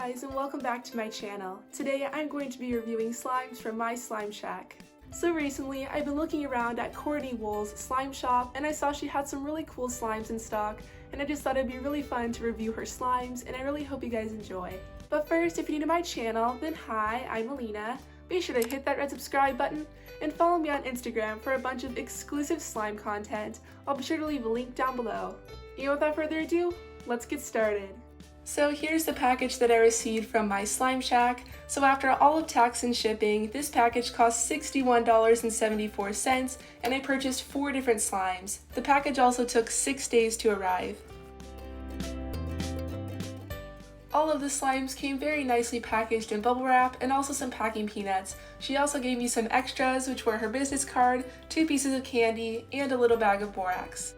guys, and welcome back to my channel. Today I'm going to be reviewing slimes from my slime shack. So recently I've been looking around at Courtney Wool's slime shop and I saw she had some really cool slimes in stock, and I just thought it'd be really fun to review her slimes, and I really hope you guys enjoy. But first, if you're new to my channel, then hi, I'm Alina. Be sure to hit that red subscribe button and follow me on Instagram for a bunch of exclusive slime content. I'll be sure to leave a link down below. And without further ado, let's get started. So here's the package that I received from my slime shack. So after all of tax and shipping, this package cost $61.74, and I purchased 4 different slimes. The package also took 6 days to arrive. All of the slimes came very nicely packaged in bubble wrap and also some packing peanuts. She also gave me some extras, which were her business card, 2 pieces of candy, and a little bag of borax.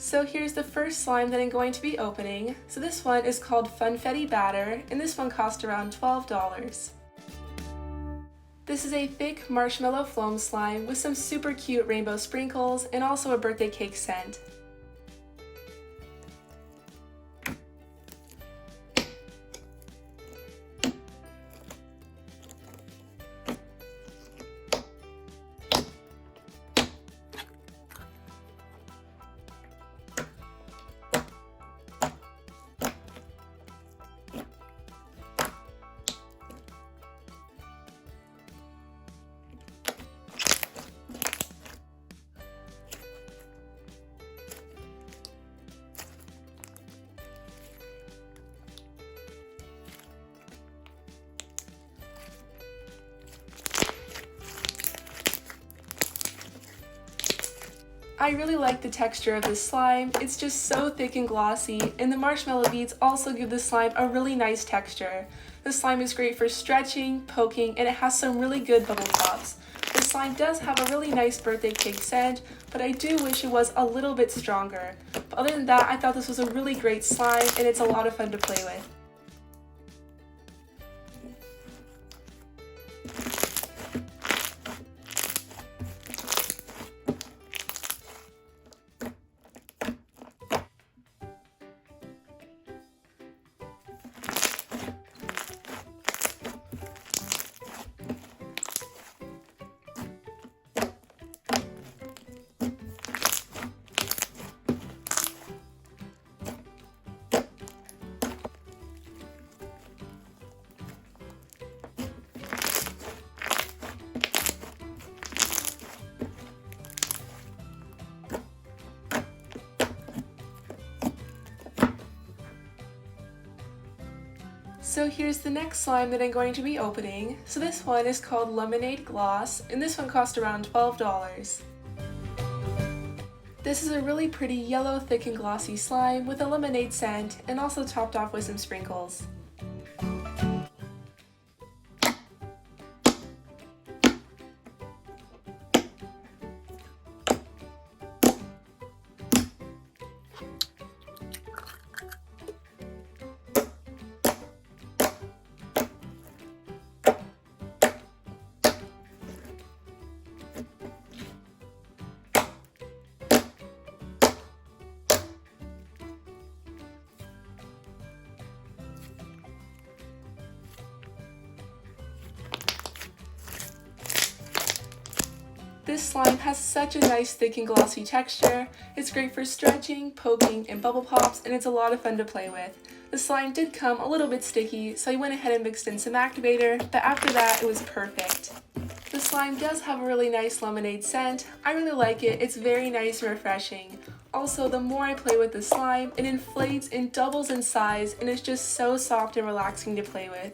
So here's the first slime that I'm going to be opening. So this one is called Funfetti Batter, and this one cost around $12. This is a thick marshmallow foam slime with some super cute rainbow sprinkles and also a birthday cake scent. I really like the texture of this slime. It's just so thick and glossy, and the marshmallow beads also give the slime a really nice texture. The slime is great for stretching, poking, and it has some really good bubble pops. The slime does have a really nice birthday cake scent, but I do wish it was a little bit stronger. But other than that, I thought this was a really great slime, and it's a lot of fun to play with. So here's the next slime that I'm going to be opening. So this one is called Lemonade Gloss, and this one cost around $12. This is a really pretty yellow, thick and glossy slime with a lemonade scent and also topped off with some sprinkles. This slime has such a nice thick and glossy texture. It's great for stretching, poking, and bubble pops, and it's a lot of fun to play with. The slime did come a little bit sticky, so I went ahead and mixed in some activator, but after that it was perfect. The slime does have a really nice lemonade scent. I really like it. It's very nice and refreshing. Also, the more I play with the slime, it inflates and doubles in size, and it's just so soft and relaxing to play with.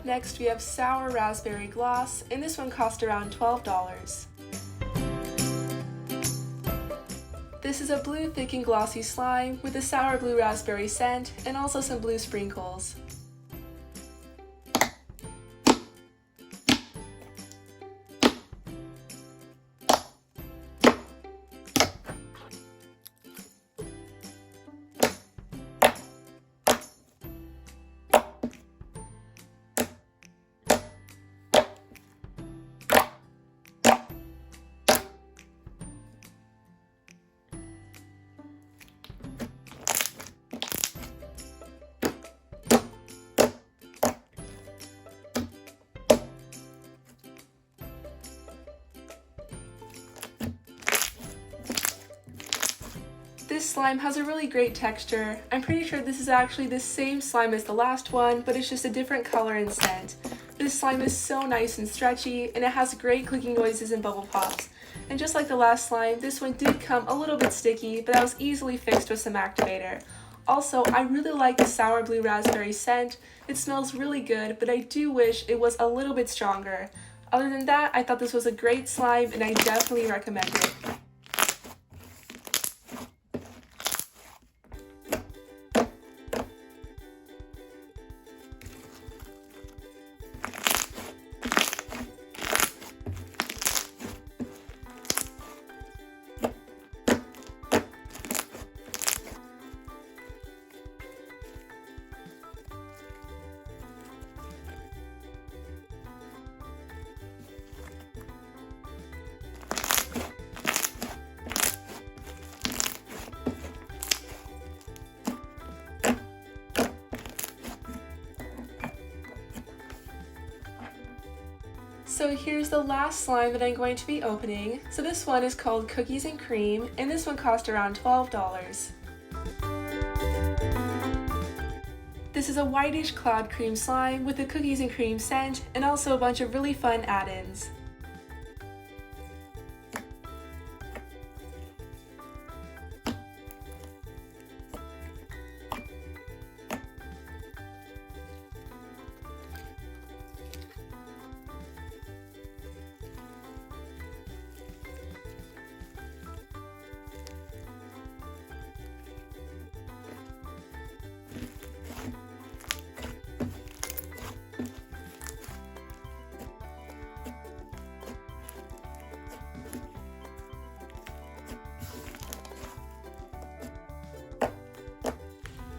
Up next we have Sour Raspberry Gloss, and this one cost around $12. This is a blue thick and glossy slime with a sour blue raspberry scent and also some blue sprinkles. This slime has a really great texture. I'm pretty sure this is actually the same slime as the last one, but it's just a different color and scent. This slime is so nice and stretchy, and it has great clicking noises and bubble pops. And just like the last slime, this one did come a little bit sticky, but that was easily fixed with some activator. Also, I really like the sour blue raspberry scent. It smells really good, but I do wish it was a little bit stronger. Other than that, I thought this was a great slime, and I definitely recommend it. So here's the last slime that I'm going to be opening. So this one is called Cookies and Cream, and this one cost around $12. This is a whitish cloud cream slime with a cookies and cream scent and also a bunch of really fun add-ins.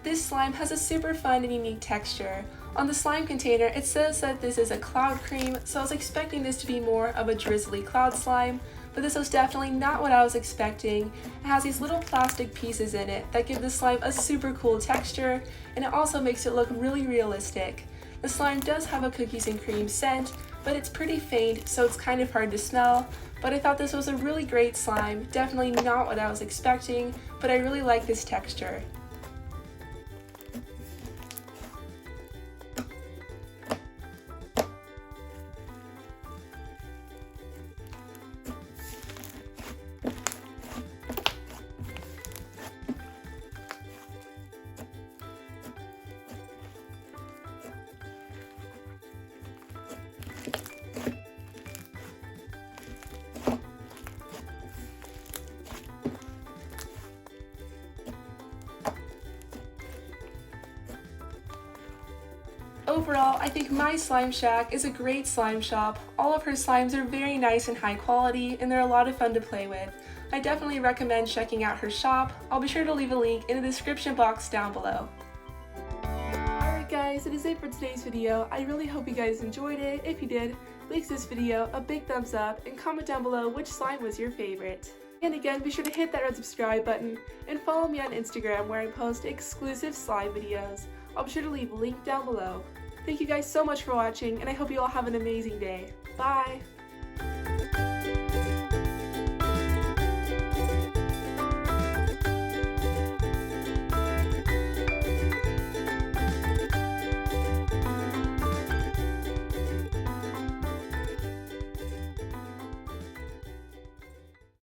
This slime has a super fun and unique texture. On the slime container, it says that this is a cloud cream, so I was expecting this to be more of a drizzly cloud slime, but this was definitely not what I was expecting. It has these little plastic pieces in it that give the slime a super cool texture, and it also makes it look really realistic. The slime does have a cookies and cream scent, but it's pretty faint, so it's kind of hard to smell, but I thought this was a really great slime, definitely not what I was expecting, but I really like this texture. Overall, I think My Slime Shack is a great slime shop. All of her slimes are very nice and high quality, and they're a lot of fun to play with. I definitely recommend checking out her shop. I'll be sure to leave a link in the description box down below. Alright guys, that is it for today's video. I really hope you guys enjoyed it. If you did, please give this video a big thumbs up and comment down below which slime was your favorite. And again, be sure to hit that red subscribe button and follow me on Instagram where I post exclusive slime videos. I'll be sure to leave a link down below. Thank you guys so much for watching, and I hope you all have an amazing day. Bye!